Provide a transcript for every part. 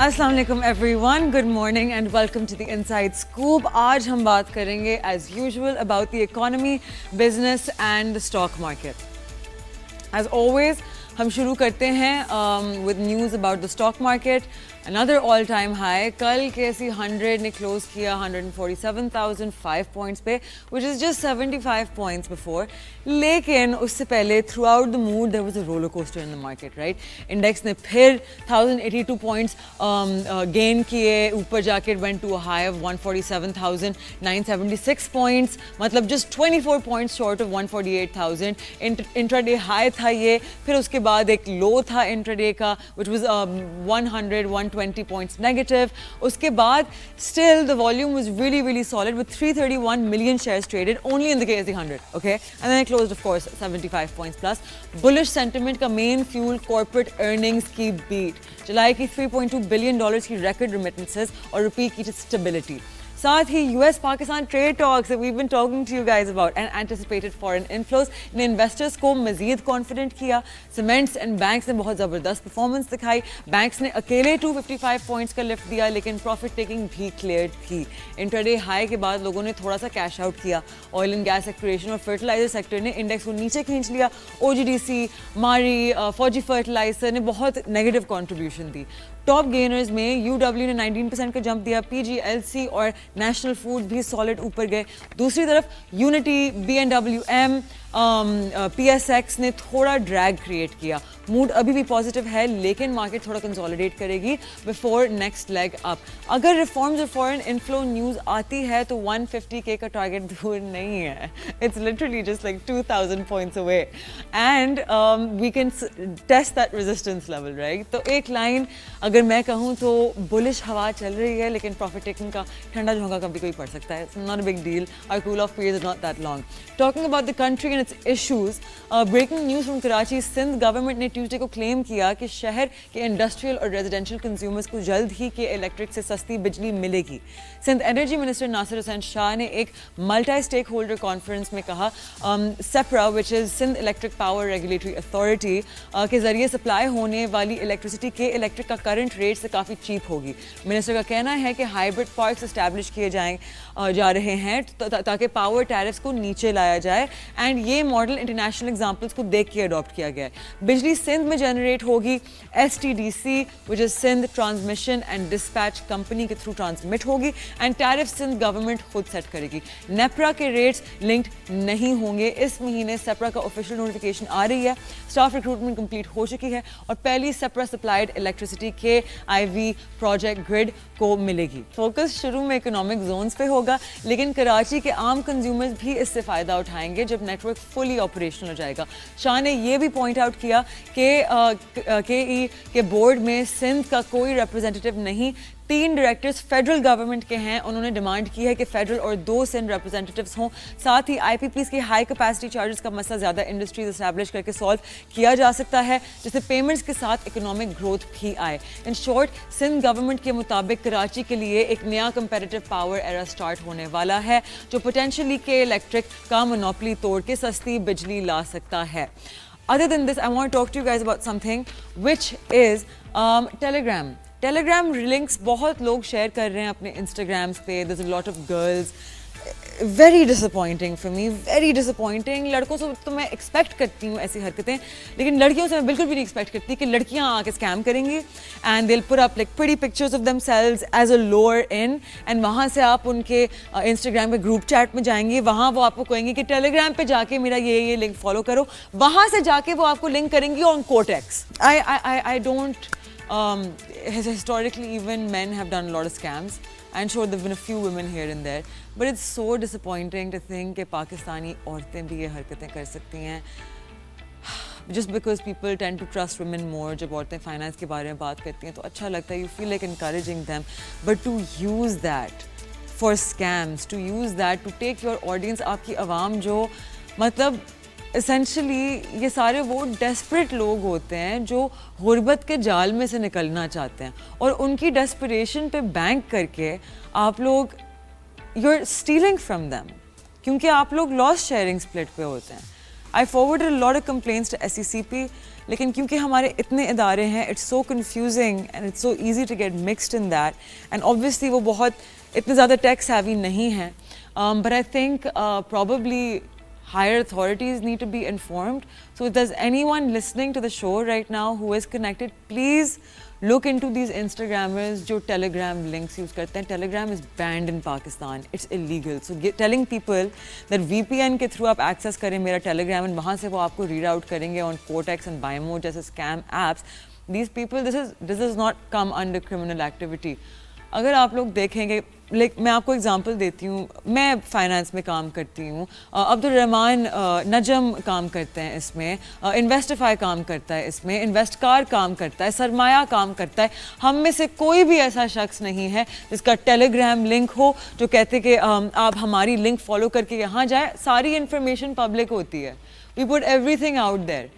अस्सलाम वालेकुम everyone, good morning and welcome to the inside scoop. आज हम बात करेंगे as usual about the economy, business and the stock market. As always हम शुरू करते हैं with news about the stock market. Another all time high, कल KSE 100 ने क्लोज किया 147,005 पॉइंट्स पे, which is just 75 points before. लेकिन उससे पहले throughout the mood there was a roller coaster in the market, right. Index ने फिर 1082 points gain किए, ऊपर जाके went to a high of 147,976 points, मतलब just 24 points short of 148,000। Intraday high था ये, फिर उसके बाद एक लो था इंट्राडे का विच वाज 120 पॉइंट्स नेगेटिव। उसके बाद still the volume was really solid with 331 million shares traded only in the KSE 100, okay, and then it closed of course 75 points plus. Bullish sentiment का main fuel corporate earnings की beat, जुलाई की $3.2 billion की record remittances और रुपये की stability। साथ ही US Pakistan trade talks that we've been talking to you guys about and anticipated foreign inflows ने investors को मजीद कॉन्फिडेंट किया। सीमेंट्स एंड बैंक्स ने बहुत ज़बरदस्त परफॉर्मेंस दिखाई। बैंक्स ने अकेले 255 पॉइंट्स का लिफ्ट दिया, लेकिन प्रॉफिट टेकिंग भी क्लियर थी। इंट्राडे हाई के बाद लोगों ने थोड़ा सा कैश आउट किया। ऑयल एंड गैस एक्सप्लोरेशन और फर्टिलाइजर सेक्टर ने इंडेक्स को नीचे खींच लिया। OGDC, मारी, फौजी फर्टिलाइजर ने बहुत नेगेटिव कॉन्ट्रीब्यूशन दी। टॉप गेनर्स में UW ने 19% का जंप दिया। PGLC और नेशनल फूड भी सॉलिड ऊपर गए। दूसरी तरफ यूनिटी, BNWM, PSX ने थोड़ा ड्रैग क्रिएट किया। मूड अभी भी पॉजिटिव है, लेकिन मार्केट थोड़ा कंसोलिडेट करेगी बिफोर नेक्स्ट लेग अप। अगर रिफॉर्म्स और फॉरेन इनफ्लो न्यूज़ आती है तो 150K का टारगेट दूर नहीं है। It's literally just like 2000 points away and we can test that resistance level, right. तो एक लाइन अगर मैं कहूँ तो बुलिश हवा चल रही है, लेकिन प्रॉफिट टेकिंग का ठंडा झोंका कभी कोई पड़ सकता है। It's not a big deal, our cool off period is not that long. Talking about the country and its issues, breaking news from Karachi. Sindh government ने ट्यूसडे को क्लेम किया कि शहर के इंडस्ट्रियल और रेजिडेंशियल कंज्यूमर्स को जल्द ही के इलेक्ट्रिक से सस्ती बिजली मिलेगी। सिंध एनर्जी मिनिस्टर नासिर हुसैन शाह ने एक मल्टी स्टेक होल्डर कॉन्फ्रेंस में कहा SEPRA which is Sindh electric power regulatory authority के जरिए सप्लाई होने वाली इलेक्ट्रिसिटी के इलेक्ट्रिक का करंट रेट से काफ़ी चीप होगी। मिनिस्टर का कहना है कि हाइब्रिड पार्क्स इस्टेब्लिश किए जा रहे हैं ताकि पावर टैरिफ्स को नीचे लाया जाए, एंड ये मॉडल इंटरनेशनल एग्जांपल्स को देख के अडॉप्ट किया गया है। बिजली सिंध में जनरेट होगी। STDC which is Sindh transmission and dispatch company के थ्रू ट्रांसमिट होगी, एंड टैरिफ सिंध गवर्नमेंट खुद सेट करेगी। नेपरा के रेट्स लिंक्ड नहीं होंगे। इस महीने सेपरा का ऑफिशियल नोटिफिकेशन आ रही है। स्टाफ रिक्रूटमेंट कंप्लीट हो चुकी है और पहली सेपरा सप्लाइड इलेक्ट्रिसिटी के IV प्रोजेक्ट ग्रिड को मिलेगी। फोकस शुरू में इकोनॉमिक जोन्स पे होगा, लेकिन कराची के आम कंज्यूमर्स भी इससे फ़ायदा उठाएंगे जब नेटवर्क फुली ऑपरेशनल हो जाएगा। शाह ने यह भी पॉइंट आउट किया कि KE के बोर्ड में सिंध का कोई रिप्रेजेंटेटिव नहीं। 3 डायरेक्टर्स फेडरल गवर्नमेंट के हैं। उन्होंने डिमांड की है कि फेडरल और 2 सिंध रिप्रेजेंटेटिव्स हों। साथ ही IPPs के हाई कैपेसिटी चार्जेस का मसला ज़्यादा इंडस्ट्रीज इस्टेब्लिश करके सॉल्व किया जा सकता है, जिससे पेमेंट्स के साथ इकोनॉमिक ग्रोथ भी आए। इन शॉर्ट, सिंध गवर्नमेंट के मुताबिक कराची के लिए एक नया कंपेटिटिव पावर एरा स्टार्ट होने वाला है, जो पोटेंशियली के इलेक्ट्रिक का मोनोपोली तोड़ के सस्ती बिजली ला सकता है। Other than this, I want to talk to you guys about something which is Telegram. Telegram links बहुत लोग शेयर कर रहे हैं अपने Instagrams पे. There's a lot of girls. Very disappointing for me, very disappointing. लड़कों से तो मैं एक्सपेक्ट करती हूँ ऐसी हरकतें, लेकिन लड़कियों से मैं बिल्कुल भी नहीं एक्सपेक्ट करती कि लड़कियाँ आके स्कैम करेंगी and they'll put up like pretty pictures of themselves as a lure in, and वहाँ से आप उनके Instagram के ग्रुप चैट में जाएंगे, वहाँ वो आपको कहेंगे कि टेलीग्राम पे जाके मेरा ये लिंक फॉलो करो। वहाँ से जाके वो आपको लिंक करेंगी on Cortex. I don't historically even men have done a lot of scams. I'm sure there have been a few women here and there, but it's so disappointing to think कि पाकिस्तानी औरतें भी ये हरकतें कर सकती हैं। Just because people tend to trust women more, जब औरतें फाइनेंस के बारे में बात करती हैं तो अच्छा लगता है, you feel like encouraging them, but to use that for scams, to use that to take your audience, आपकी आवाम जो मतलब एसेंशली ये सारे वो डेस्परेट लोग होते हैं जो गुर्बत के जाल में से निकलना चाहते हैं, और उनकी डेस्परेशन पे बैंक करके आप लोग you are stealing from them, क्योंकि आप लोग लॉस शेयरिंग स्प्लिट पे होते हैं। I forwarded a lot of complaints to SECP, लेकिन क्योंकि हमारे इतने इदारे हैं, it's so confusing and it's so easy to get mixed in that. And obviously वो बहुत इतने ज़्यादा tech savvy नहीं हैं. But I think probably higher authorities need to be informed. So if there's anyone listening to the show right now who is connected, please look into these Instagrammers जो Telegram links use करते हैं. Telegram is banned in Pakistan. It's illegal. So telling people that VPN के through आप access करें मेरा Telegram and वहाँ से वो आपको reroute करेंगे on Cortex and Bimo जैसे scam apps. These people, this does not come under criminal activity. अगर आप लोग देखेंगे, मैं आपको एग्जांपल देती हूँ. मैं फाइनेंस में काम करती हूँ. अब्दुल रहमान नजम काम करते हैं इसमें. इन्वेस्टिफाई काम करता है इसमें. इन्वेस्टकार काम करता है. सरमाया काम करता है. हम में से कोई भी ऐसा शख्स नहीं है जिसका टेलीग्राम लिंक हो जो कहते कि आप हमारी लिंक फॉलो करके यहाँ जाए. सारी इन्फॉर्मेशन पब्लिक होती है. We put everything out there.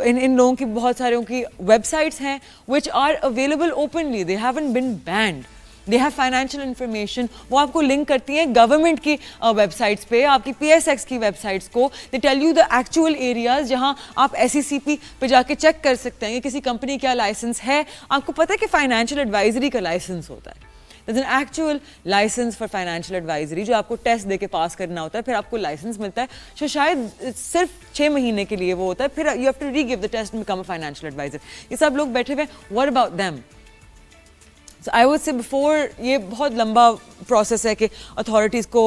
इन लोगों की बहुत सारों की वेबसाइट्स हैं which are available openly. They haven't been banned. They have financial information. वो आपको लिंक करती हैं गवर्नमेंट की वेबसाइट्स पे, आपकी PSX की वेबसाइट्स को. They tell you the actual areas जहाँ आप SECP पे जाके चेक कर सकते हैं कि किसी कंपनी क्या लाइसेंस है. आपको पता है कि फाइनेंशियल एडवाइजरी का लाइसेंस होता है. There's an actual license for financial advisory जो आपको टेस्ट दे के पास करना होता है, फिर आपको लाइसेंस मिलता है. जो शायद सिर्फ 6 महीने के लिए वो होता है, फिर you have to re-give the test and become a financial advisor. ये सब लोग बैठे हुए. What about them? So I would say before ये बहुत लंबा process है कि authorities को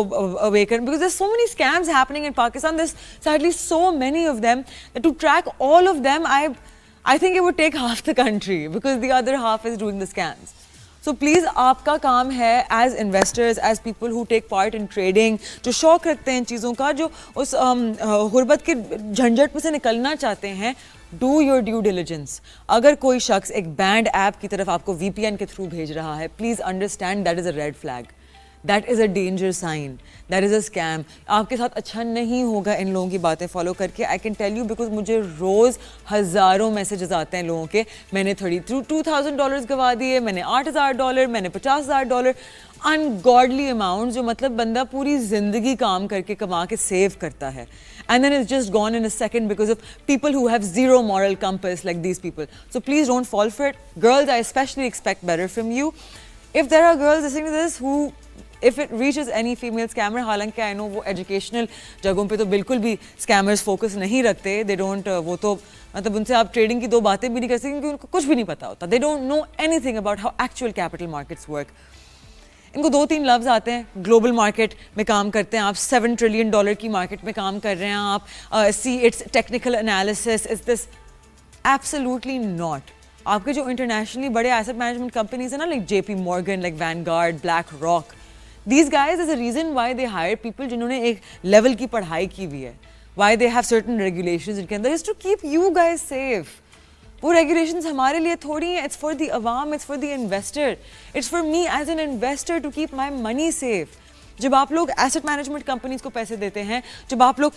awaken, because there's so many scams happening in Pakistan. There's sadly so many of them that to track all of them, I think it would take half the country because the other half is doing the scams. So please आपका काम है as investors, as people who take part in trading, जो शौक रखते हैं चीज़ों का, जो उस गुर्बत के झंझट में से निकलना चाहते हैं, do your due diligence. अगर कोई शख्स एक बैंड ऐप की तरफ आपको VPN के थ्रू भेज रहा है, please understand that is a red flag. That is a danger sign. That is a scam. आपके साथ अच्छा नहीं होगा इन लोगों की बातें फॉलो करके. I can tell you because मुझे रोज़ हज़ारों मैसेजेस आते हैं लोगों के. मैंने $2,000 गवा दिए, मैंने $8,000, मैंने $50,000. Ungodly amounts जो मतलब बंदा पूरी ज़िंदगी काम करके कमा के सेव करता है. And then it's just gone in a second because of people who have zero moral compass like these people. So please don't fall for it. Girls, I especially expect better from you. If there are girls listening to this who, if it reaches any female scammer, हालांकि I know वो educational जगहों पे तो बिल्कुल भी scammers focus नहीं रखते. They don't, वो तो मतलब उनसे आप trading की दो बातें भी नहीं कर सकते क्योंकि उनको कुछ भी नहीं पता होता. They don't know anything about how actual capital markets work. इनको 2-3 लफ्ज़ आते हैं. ग्लोबल मार्केट में काम करते हैं आप, $7 ट्रिलियन की मार्केट में काम कर रहे हैं आप. See it's technical analysis. Is this absolutely not. आपके जो इंटरनेशनली बड़े एसेट मैनेजमेंट कंपनीज हैं ना, like JP Morgan, like Vanguard, BlackRock, these guys is a reason why they hire people जिन्होंने एक लेवल की पढ़ाई की हुई है. Why they have certain regulations जिनके अंदर is to keep you guys safe. वो रेगुलेशंस हमारे लिए थोड़ी हैं. इट्स फॉर द अवाम, it's for the investor, it's for me as an investor to keep my money safe. जब आप लोग एसेट मैनेजमेंट कंपनीज को पैसे देते हैं, जब आप लोग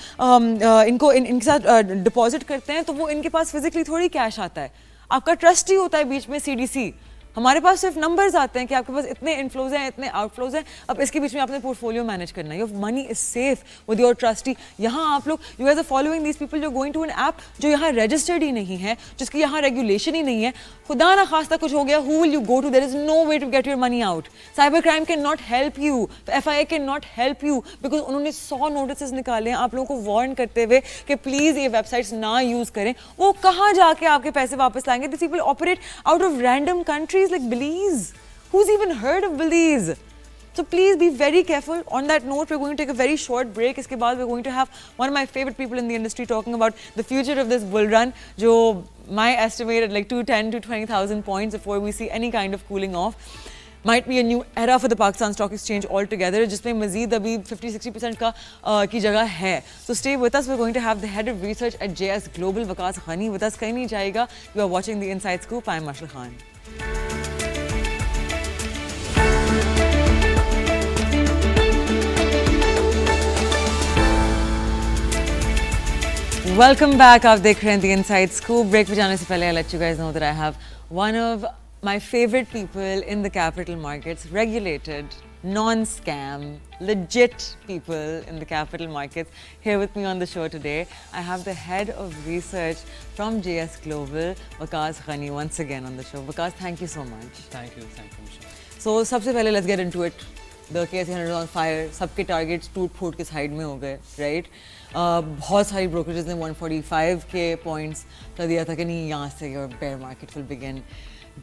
इनके साथ डिपॉजिट करते हैं, तो वो इनके पास फिजिकली थोड़ी कैश आता है. आपका ट्रस्टी होता है बीच में, CDC. हमारे पास सिर्फ नंबर्स आते हैं कि आपके पास इतने इनफ्लोज हैं, इतने आउटफ्लोज हैं. अब इसके बीच में आपने पोर्टफोलियो मैनेज करना है. Your money is safe with your trustee. यहाँ आप लोग, you guys are following these people जो गोइंग टू एन ऐप जो यहाँ रजिस्टर्ड ही नहीं है, जिसकी यहाँ रेगुलेशन ही नहीं है. खुदा ना खास्ता कुछ हो गया, who will you go to? There is no way to get your money out. Cyber crime can not help you, FIA can not help you, because उन्होंने 100 नोटिस निकाले हैं आप लोगों को वार्न करते हुए कि प्लीज़ ये वेबसाइट्स ना यूज़ करें. वो कहाँ जाके आपके पैसे वापस लाएंगे? This people operate out of random countries like Belize. Who's even heard of Belize? So please be very careful. On that note, we're going to take a very short break. इसके बाद we're going to have one of my favorite people in the industry talking about the future of this bull run, जो my estimate at like 210 to 20,000 points before we see any kind of cooling off. Might be a new era for the Pakistan Stock Exchange altogether, जिसमें मजीद अभी 50-60% का की जगह है. So stay with us. We're going to have the head of research at JS Global, Waqas Ghani, with us. कहीं नहीं जाएगा. You are watching the Inside Scoop. I'm Mashal Khan. Welcome back. आप देख रहे हैं The Inside Scoop. Break पे जाने से पहले I'll let you guys know that I have one of my favorite people in the capital markets, regulated, non-scam, legit people in the capital markets. Here with me on the show today, I have the head of research from JS Global, Waqas Ghani, once again on the show. Waqas, thank you so much. Thank you, Michelle. So, सबसे पहले let's get into it. The KSE 100 on fire. सबके targets टूट फूट के side में हो गए, right? बहुत सारी brokerages ने 145 के points कर दिया था कि नहीं यहाँ से your bear market will begin.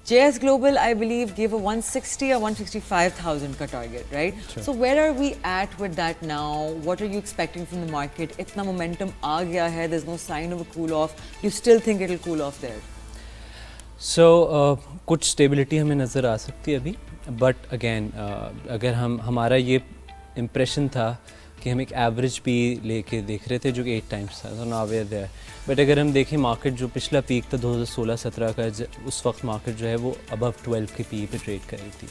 JS Global, I believe, gave a 160 or 165,000 ka target, right? Sure. So where are we at with that now? What are you expecting from the market? Itna momentum aa gaya hai, there's no sign of a cool off. Do you still think it'll cool off there? So कुछ stability हमें नज़र आ सकती है अभी, but again अगर हमारा ये impression था कि हम एक एवरेज पी लेके देख रहे थे जो कि 8 टाइम्स था, तो now we are there. But अगर हम देखें मार्केट जो पिछला पीक था 2016-17 का, उस वक्त मार्केट जो है वो अबव 12 के पी पे ट्रेड कर रही थी.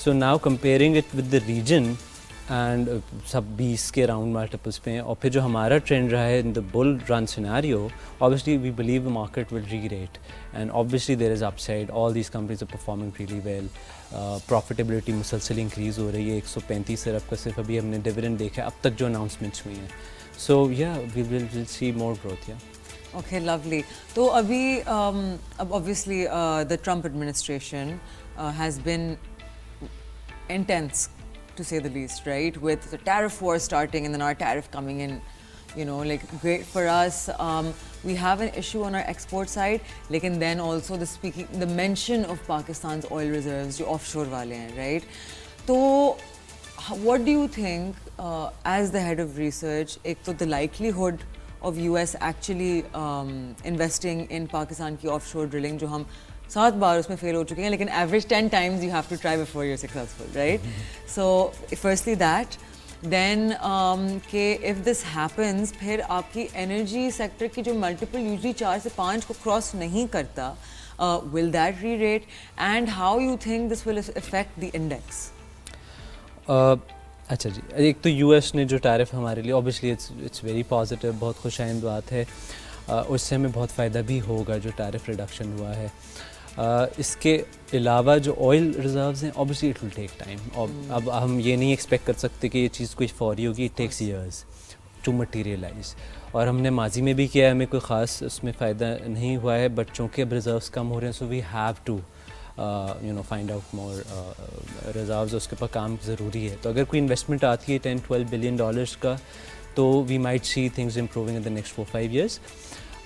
So now comparing it with the region and सब 20 के राउंड मल्टीपल्स पे हैं, और फिर जो हमारा ट्रेंड रहा है in the bull run scenario, obviously we believe the market will rerate and obviously there is upside. All these companies are performing really well. Profitability मुसलसल इंक्रीज़ हो रही है. 135 अरब का सिर्फ अभी हमने डिविडेंड देखा है अब तक जो अनाउंसमेंट्स हुई हैं. So yeah we will see more growth. Yeah Okay, lovely. तो अभी अब obviously the Trump administration has been intense, to say the least, right? With the tariff war starting and then our tariff coming in, you know, like great for us. We have an issue on our export side, lekin then also the mention of Pakistan's oil reserves, जो offshore वाले हैं, right? तो what do you think as the head of research, एक तो the likelihood of US actually investing in Pakistan की offshore drilling, जो हम 7 बार उसमें fail हो चुके हैं, लेकिन average 10 times you have to try before you're successful, right? So firstly that, then कि if this happens, फिर आपकी energy sector की जो multiple usually 4 से 5 को cross नहीं करता, will that re-rate, and how you think this will affect the index? अच्छा जी, एक तो यूएस ने जो टैरिफ हमारे लिए ऑब्वियसली इट्स वेरी पॉजिटिव, बहुत खुशाइंद बात है. उससे हमें बहुत फ़ायदा भी होगा जो टैरिफ रिडक्शन हुआ है. इसके अलावा जो ऑयल रिजर्व्स हैं obviously it will take time. अब हम ये नहीं एक्सपेक्ट कर सकते कि ये चीज़ कोई फौरी होगी. It takes years to materialise, और हमने माजी में भी किया है, हमें कोई ख़ास उसमें फ़ायदा नहीं हुआ है. बट चूँकि अब रिजर्व्स कम हो रहे हैं, so we have to find out more reserves. उसके ऊपर काम ज़रूरी है. तो अगर कोई इन्वेस्टमेंट आती है $10-12 बिलियन का, तो we might see things improving in the next 4-5 years.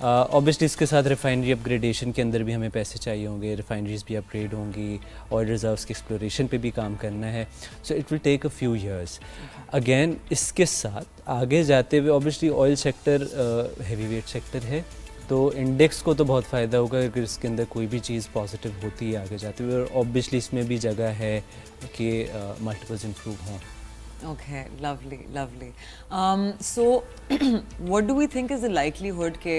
Obviously इसके साथ रिफाइनरी अपग्रेडेशन के अंदर भी हमें पैसे चाहिए होंगे, रिफाइनरीज भी अपग्रेड होंगी, ऑयल रिजर्व्स के एक्सप्लोरेशन पे भी काम करना है. So it will take a few years. Again इसके साथ आगे जाते हुए obviously oil sector heavy weight sector है, तो इंडेक्स को तो बहुत फ़ायदा होगा अगर इसके अंदर कोई भी चीज़ पॉजिटिव होती है आगे जाते हुए, और ऑब्वियसली इसमें भी जगह है कि मल्टीपल्स इम्प्रूव हों. Okay, lovely, lovely. So, what do we think is the likelihood के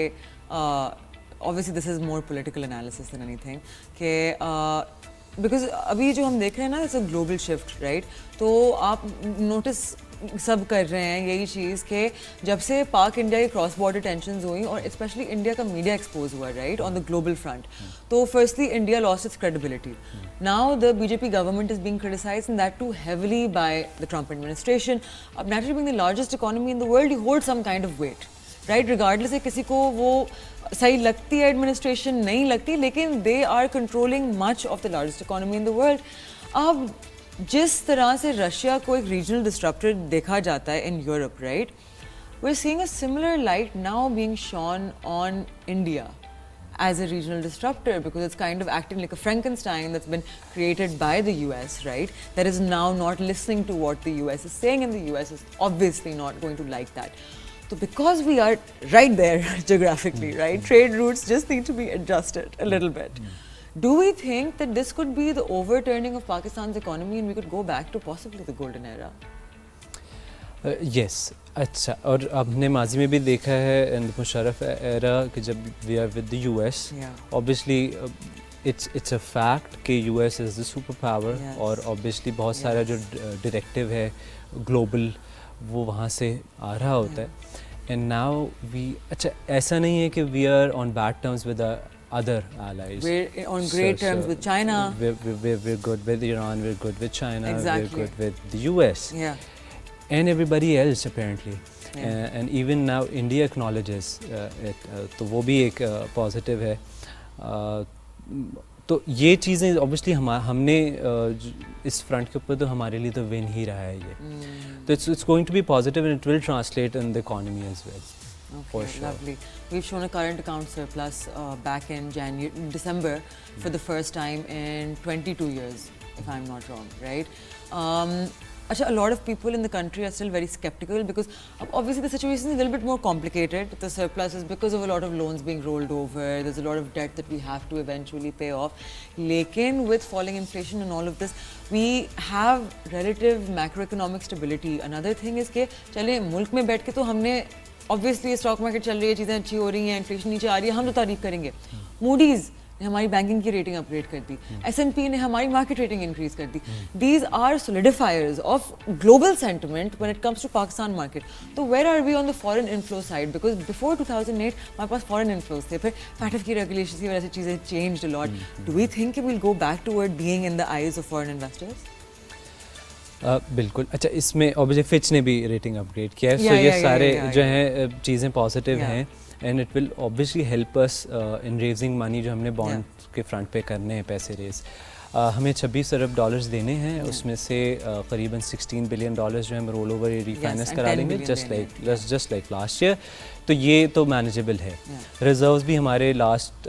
obviously this is more political analysis than anything कि because अभी जो हम देख रहे हैं ना, it's a global shift, right? तो आप notice सब कर रहे हैं यही चीज़ कि जब से पाक इंडिया की क्रॉस बॉर्डर टेंशंस हुई और स्पेशली इंडिया का मीडिया एक्सपोज हुआ, right, on the global front, तो firstly India lost its credibility. Now the BJP government is being criticised and that too heavily by the Trump administration. अब naturally being the largest economy in the world, you hold some kind of weight, right, regardless है किसी को वो सही लगती है administration नहीं लगती, लेकिन they are controlling much of the largest economy in the world. अब जिस तरह से रशिया को एक रीजनल डिस्ट्रप्टर देखा जाता है in Europe, right, we are seeing a similar light now being shown on India as a regional disruptor, because it's kind of acting like a Frankenstein that's been created by the US, right, that is now not listening to what the US is saying, and the US is obviously not going to like that. So because we are right there geographically, right, trade routes just need to be adjusted a little bit. Do we think that this could be the overturning of Pakistan's economy and we could go back to possibly the golden era? Yes. अच्छा, और हमने माजी में भी देखा है Musharraf era कि जब we are with the US, obviously it's a fact कि US is the super power, और ऑब्वियसली बहुत सारा जो डायरेक्टिव है ग्लोबल वो वहाँ से आ रहा होता है. एंड नाउ वी, अच्छा ऐसा नहीं है कि we are on bad terms with other allies. We're on great terms with China. We're good with Iran, we're good with China, Exactly. we're good with the US. Yeah. And everybody else apparently. Yeah. And even now India acknowledges it. तो वो भी एक positive है. तो ये चीज़ें obviously हमने इस front के ऊपर तो हमारे लिए तो win ही रहा है ये. तो it's going to be positive and it will translate in the economy as well. Okay, For sure. lovely. We've shown a current account surplus back in December for the first time in 22 years, if I'm not wrong, right? A lot of people in the country are still very skeptical because obviously the situation is a little bit more complicated. The surplus is because of a lot of loans being rolled over. There's a lot of debt that we have to eventually pay off. Lekin with falling inflation and all of this, we have relative macroeconomic stability. Another thing is कि चले मुल्क में बैठ के तो हमने obviously stock market चल रही है, चीज़ें अच्छी हो रही हैं, इन्फ्लेशन नीचे आ रही है, हम तो तारीफ करेंगे. मूडीज़ ने हमारी बैंकिंग की रेटिंग अपग्रेड कर दी, S&P ने हमारी मार्केट रेटिंग इंक्रीज कर दी. These are solidifiers of global sentiment when it comes to Pakistan market. तो where are we on the foreign inflow side? Because before 2008 हमारे पास foreign inflows थे, फिर FATF की regulations की वजह से चीज़ें changed a lot. Do we think we'll go back toward being in the eyes of foreign investors? बिल्कुल. अच्छा, इसमें ऑब्वियसली फिच ने भी रेटिंग अपग्रेड किया है, सो ये सारे जो हैं चीज़ें पॉजिटिव हैं and it will obviously help us in raising money जो हमने बॉन्ड के फ्रंट पे करने हैं पैसे रेज. हमें 26 अरब डॉलर्स देने हैं, उसमें से करीबन 16 बिलियन डॉलर्स जो हम रोल ओवर रिफाइनेंस करा लेंगे जस्ट लाइक लास्ट ईयर. तो ये तो मैनेजेबल है. रिजर्व्स भी हमारे लास्ट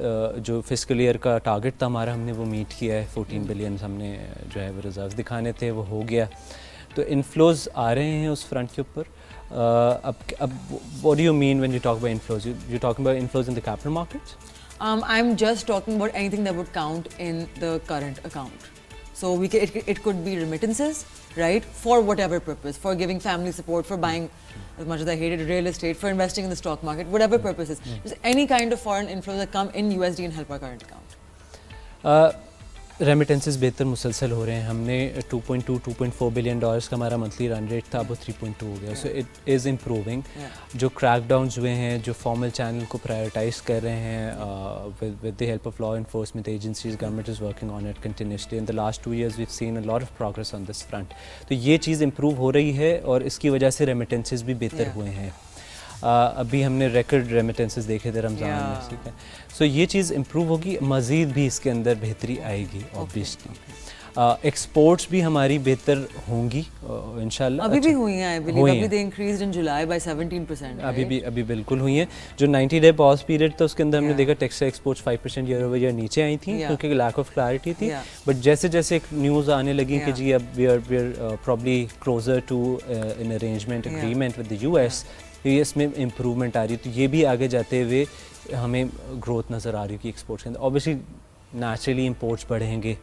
जो फिस्कल ईयर का टारगेट था हमारा, हमने वो मीट किया है. 14 बिलियन हमने जो है वो रिजर्व्स दिखाने थे, वो हो गया. तो इनफ्लोज आ रहे हैं उस फ्रंट के ऊपर. अब what do you mean when you talk about inflows? You talking about inflows in the capital markets? I'm just talking about anything that would count in the current account. So it could be remittances, right? For whatever purpose, for giving family support, for buying, as much as I hated real estate, for investing in the stock market, whatever purposes. Just any kind of foreign inflows that come in USD and help our current account. Remittances बेहतर मुसलसल हो रहे हैं. हमने 2.4 billion dollars का हमारा monthly run rate था, अब वो 3.2 हो गया. So it is improving. जो क्रैकडाउन्स हुए हैं, जो फॉर्मल चैनल को प्रायोरिटाइज कर रहे हैं with the help of law enforcement agencies, government is working on it continuously. In the last 2 years we have seen a lot of progress on this front. तो ये चीज़ इम्प्रूव हो रही है और इसकी वजह से रेमिटेंसेस भी बेहतर हुए हैं. अभी हमने रिकॉर्ड रेमिटेंसेस देखे थे रमज़ान में, ठीक है. सो ये चीज़ इम्प्रूव होगी, मज़ीद भी इसके अंदर बेहतरी आएगी ऑब्वियसली. एक्सपोर्ट्स भी हमारी बेहतर होंगी इंशाल्लाह. अभी भी हुई हैं, I believe. अभी they increased in July by 17%. अभी बिल्कुल हुई हैं. जो 90-day पॉज पीरियड था उसके अंदर हमने देखा textile exports 5% year over year नीचे आई थी क्योंकि लैक ऑफ क्लैरिटी थी. बट जैसे जैसे एक न्यूज़ आने लगी कि जी अब we are probably closer to an arrangement agreement with the US, ये इसमें इम्प्रूवमेंट आ रही है. तो ये भी आगे जाते हुए हमें ग्रोथ नज़र आ रही है कि एक्सपोर्ट्स के अंदर. ऑब्वियसली नेचुरली इंपोर्ट्स बढ़ेंगे,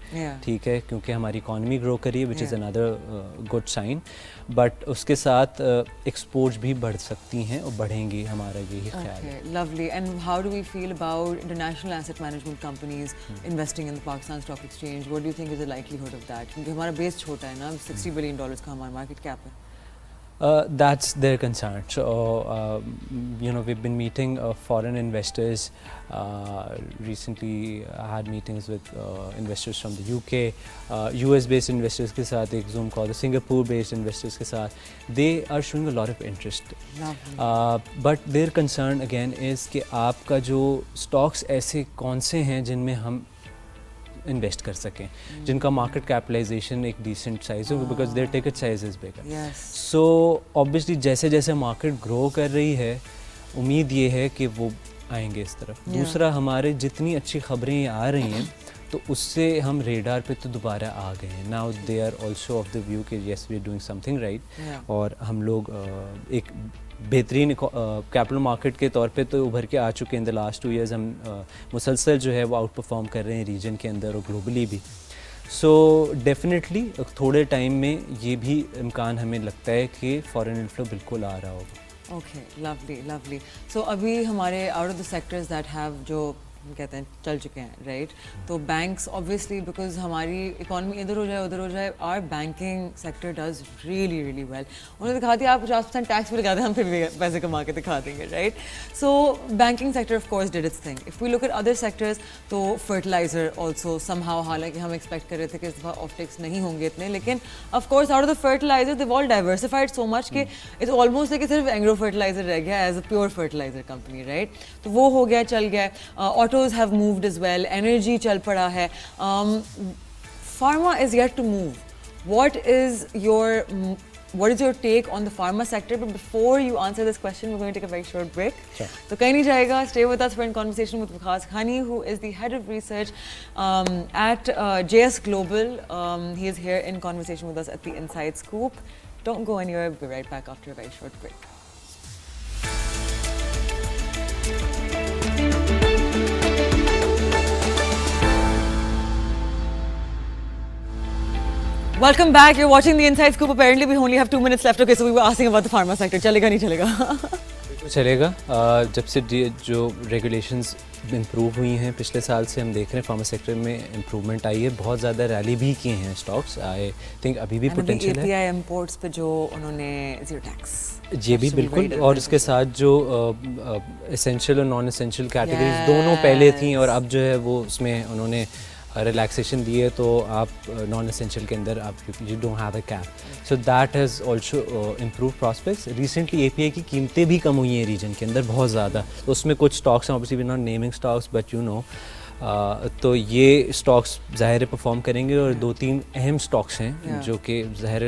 ठीक है, क्योंकि हमारी इकॉनमी ग्रो करी है, which is another good sign. But उसके साथ एक्सपोर्ट्स भी बढ़ सकती हैं और बढ़ेंगी, हमारा यही ख्याल है. Lovely. And how do we feel about international asset management companies investing in the Pakistan Stock Exchange? What do you think is the likelihood of that? क्योंकि हमारा बेस छोटा है ना, $60 billion का हमारा मार्केट कैप है. That's their concern. So, we've been meeting foreign investors. Recently, I had meetings with investors from the UK, US-based investors के साथ एक Zoom call, the Singapore-based investors के साथ. They are showing a lot of interest. But their concern again is कि आपका जो stocks ऐसे कौन से हैं जिनमें हम इन्वेस्ट कर सकें, जिनका मार्केट कैपिटलाइजेशन एक डिसेंट साइज हो, because their ticket size is bigger. So obviously जैसे जैसे मार्केट ग्रो कर रही है, उम्मीद ये है कि वो आएंगे इस तरफ. दूसरा, हमारे जितनी अच्छी खबरें आ रही हैं तो उससे हम रेडार पे तो दोबारा आ गए हैं. Now they are also of the view कि yes we are doing something right, और हम लोग एक बेहतरीन कैपिटल मार्केट के तौर पे तो उभर के आ चुके हैं. इन द लास्ट 2 years हम मुसलसल जो है वो आउट परफॉर्म कर रहे हैं रीजन के अंदर और ग्लोबली भी. सो डेफिनेटली थोड़े टाइम में ये भी इम्कान हमें लगता है कि फॉरेन इन्फ्लो बिल्कुल आ रहा होगा. Okay, lovely. So अभी हमारे out of the sectors that have जो हम कहते हैं चल चुके हैं, राइट? तो बैंक्स ऑब्वियसली बिकॉज हमारी इकॉनमी इधर हो जाए उधर हो जाए, our banking sector does really really well. उन्होंने दिखा दिया आप 50% टैक्स भी लगा दें हम फिर भी पैसे कमा के दिखा देंगे, right? So banking sector of course did its thing. If we look at other sectors तो फर्टिलाइजर ऑल्सो समहाउ, हालांकि हम एक्सपेक्ट कर रहे थे कि इस दफा ऑफटेक्स नहीं होंगे इतने, लेकिन of course out of the fertiliser they all diversified so much कि इट्स ऑलमोस्ट है कि सिर्फ एंग्रो फर्टिलाइजर रह गया as a pure fertiliser company, right? तो वो हो गया, चल गया. Autos have moved as well, energy चल पड़ा है. Pharma is yet to move. What is your take on the pharma sector? But before you answer this question, we're going to take a very short break. Sure. So kahin nahi jayega. Stay with us for in conversation with Vikas Khani, who is the head of research at JS Global. He is here in conversation with us at the Inside Scoop. Don't go anywhere. We'll be right back after a very short break. Welcome back. You're watching the Inside Scoop. Apparently, we only have 2 minutes left. Okay, so we were asking about the pharma sector. चलेगा नहीं चलेगा? बिल्कुल चलेगा. जब से जो regulations improve हुई हैं पिछले साल से, हम देख रहे हैं फार्मा सेक्टर में इम्प्रूवमेंट आई है. बहुत ज़्यादा रैली भी किए हैं स्टॉक्स. आई थिंक अभी भी पोटेंशियल है. API imports पे जो उन्होंने जीरो टैक्स, ये भी बिल्कुल. और उसके साथ जो एसेंशियल और नॉन एसेंशियल कैटेगरीज दोनों पहले थी, और अब जो है वो उसमें उन्होंने रिलैक्सेशन दी है. तो आप नॉन एसेंशियल के अंदर आप you don't have a cap. So that has also improve prospects. Recently API की कीमतें भी कम हुई हैं रीजन के अंदर बहुत ज़्यादा. तो उसमें कुछ स्टॉक्स हैं, obviously we not naming stocks but you know, तो ये स्टॉक्स ज़ाहिर है परफॉर्म करेंगे. और 2-3 अहम स्टॉक्स हैं जो कि ज़ाहिर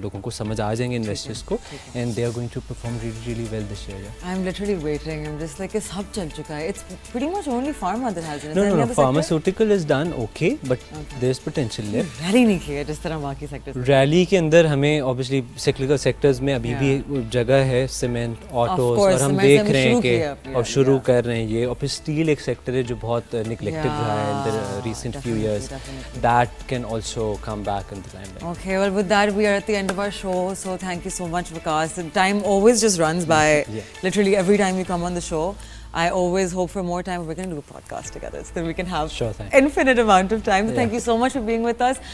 लोगों को समझ आ जाएंगे, इन्वेस्टर्स को, and they are going to perform really well this year. I am literally waiting. I am just like सब चल चुका है. It's pretty much only pharma that has. No pharmaceutical is done okay, but there is potential left. Rally नहीं किया जिस तरह बाकी sectors. Rally के अंदर हमें ऑब्वियसली साइक्लिकल सेक्टर्स में अभी भी जगह है. सीमेंट, ऑटोज, और हम देख रहे हैं कि और शुरू कर रहे हैं ये. और फिर स्टील एक सेक्टर है जो बहुत निगलेक्टेड रहा है in the recent few years. That can also come back in the limelight. Okay, well with that we are at the end of our show. So thank you so much, Vikas. The time always just runs by. Literally every time you come on the show. I always hope for more time. We're going to do a podcast together so that we can have infinite amount of time. So thank you so much for being with us.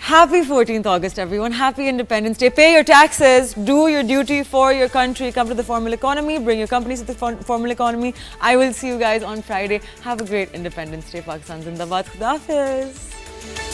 Happy 14th August, everyone. Happy Independence Day. Pay your taxes. Do your duty for your country. Come to the formal economy. Bring your companies to the formal economy. I will see you guys on Friday. Have a great Independence Day. Pakistan Zindabad. Khuda Hafiz.